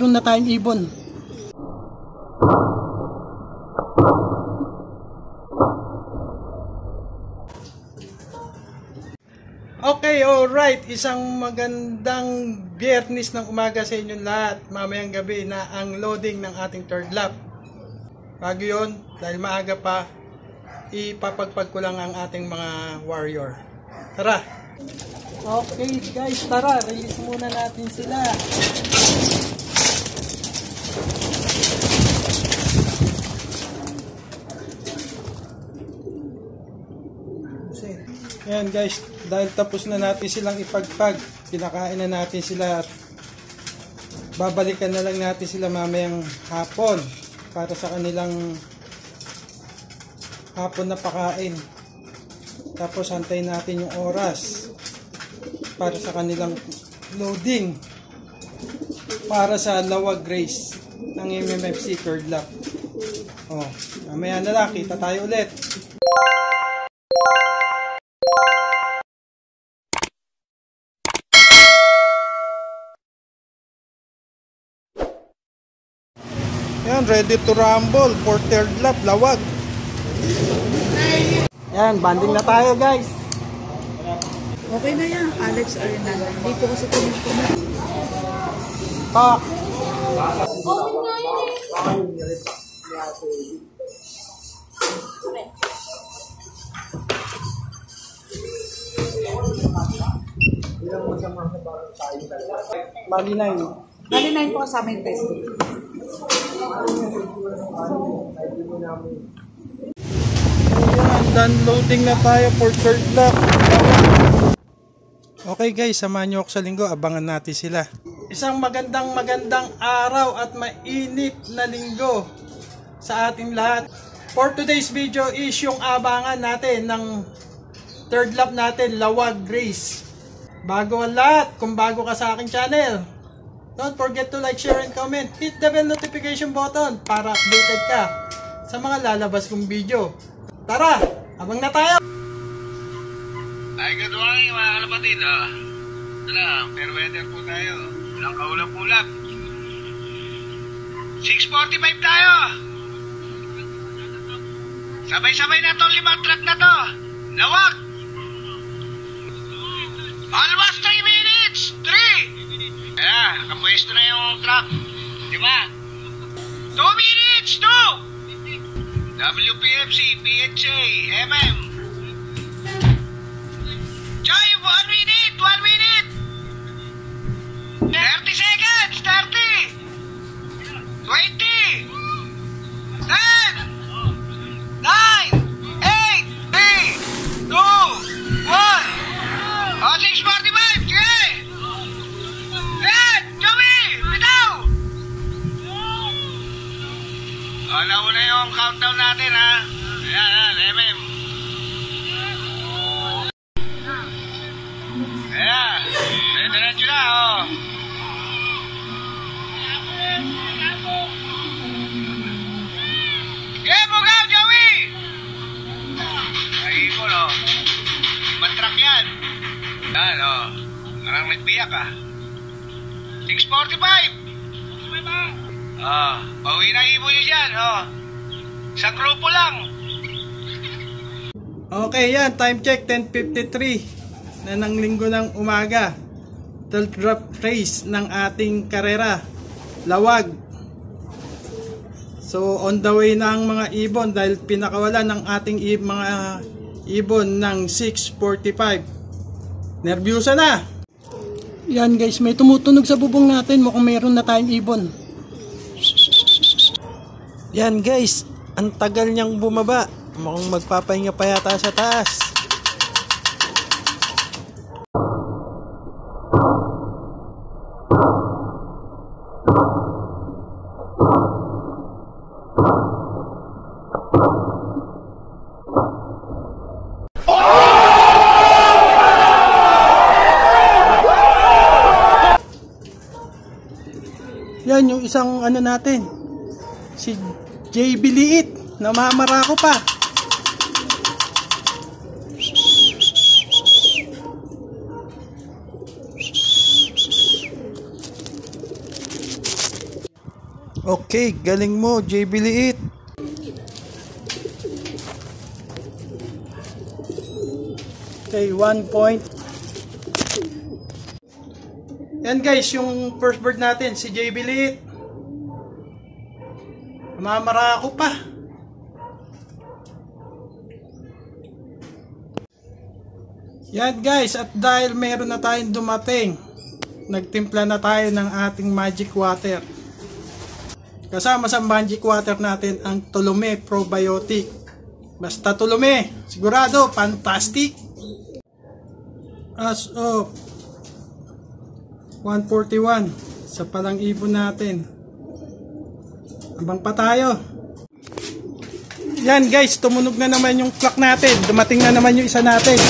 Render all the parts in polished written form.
meron na tayong ibon. Okay, alright. Isang magandang Biyernes ng umaga sa inyong lahat. Mamayang gabi na ang loading ng ating third lap. Bago yun, dahil maaga pa, ipapagpag ko lang ang ating mga warrior. Tara! Okay guys, tara! Release muna natin sila. Ayan guys, dahil tapos na natin silang ipagpag, pinakain na natin sila at babalikan na lang natin sila mamayang hapon para sa kanilang hapon na pakain. Tapos hantayin natin yung oras para sa kanilang loading para sa Lawag race ng MMFC third lap. Oh, mamaya na lang, kita tayo ulit. Yan, ready to rumble for third lap, Lawag. Yan, banding na tayo guys. Okay na yan, Alex Arenal. Hindi po kasi tumitin. Pa. Bali 9. Bali 9 po sa amin test. Ayan, done loading na tayo for third lap. Okay guys, samahan nyo ako sa linggo, abangan natin sila. Isang magandang araw at mainit na linggo sa ating lahat. For today's video is yung abangan natin ng third lap natin, Lawag race. Bago ang lahat, kung bago ka sa aking channel, don't forget to like, share, and comment. Hit the bell notification button para updated ka sa mga lalabas kong video. Tara, abang na tayo! Ay, good morning mga kalapatid. Tara, fair weather po tayo. Walang kaulap-ulap. 6:45 tayo! Sabay-sabay na to, 5 truck na to. Lawag! Almost 3 minutes! 3! Ayan, nakapwesto na yung truck. 5. 2 minutes! 2! WPFC, PHA, MM. Choy, 1 minute! 1 minute! 30 seconds! 30! 20! 10! 9! 8! 3! 2! 1! Oh, 6:45! Sige! Ayan! Joey! Bitaw! Alam mo na yung countdown natin, ha? Ayan, MM. Ayan. Diretso na, oh. Okay, bugaw, Joey! Ay, ipon, oh. Matrak yan. Yan, oh. Parang nagbiyak, ah. 6:45! Pauwi na ibon nyo dyan, oh. Sa grupo lang. Okay yan, time check 10:53 na ng linggo ng umaga. Third lap race ng ating karera, Lawag. So on the way na ang mga ibon dahil pinakawalan ng ating mga ibon ng 6:45. Nervyosa na. Yan guys, may tumutunog sa bubong natin, mukhang meron na tayong ibon. Yan guys, ang tagal niyang bumaba. Mukhang magpapahinga pa yata sa taas. Yan yung isang ano natin, si JB Liit, namamara ko pa. Okay, galing mo, JB Liit. Okay, 1 point. Yan guys, yung first bird natin, si JB Liit. Mamara ako pa. Yan guys, at dahil meron na tayong dumating, nagtimpla na tayo ng ating magic water. Kasama sa magic water natin ang Tulome Probiotic. Basta Tulome, sigurado, fantastic. As of 141 sa palang ibon natin. Abang pa tayo. Yan guys, tumunog na naman yung clock natin. Dumating na naman yung isa natin.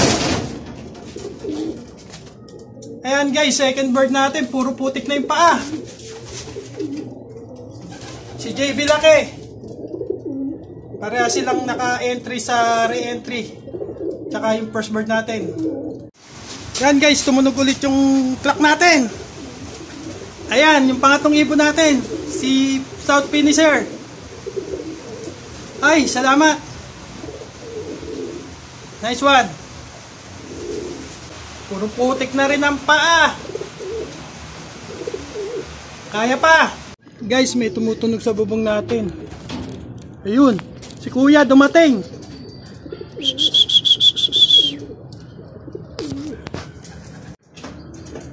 Ayan guys, second bird natin, puro putik na yung paa. Si JB Laki. Pareha silang naka-entry sa re-entry. Tsaka yung first bird natin. Yan guys, tumunog ulit yung clock natin. Ayan, yung pangatlong ibon natin, si South Finisher. Ay, salamat. Nice one. Puro putik na rin ang paa. Kaya pa. Guys, may tumutunog sa bubong natin. Ayun, si Kuya dumating.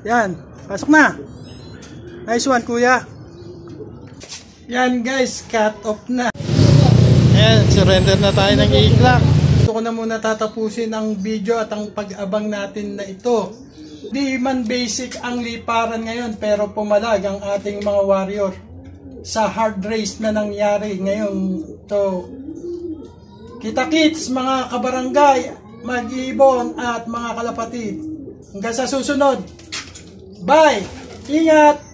Yan, pasok na. Nice one, Kuya. Yan guys, cut off na. Ayan, surrender na tayo ng i-clock. Ito ko na muna tatapusin ang video at ang pag-abang natin na ito. Di man basic ang liparan ngayon, pero pumalag ang ating mga warrior sa hard race na nangyari ngayon. To kita-kits mga kabarangay, mag-ibon at mga kalapatid. Hanggang sa susunod. Bye! Ingat!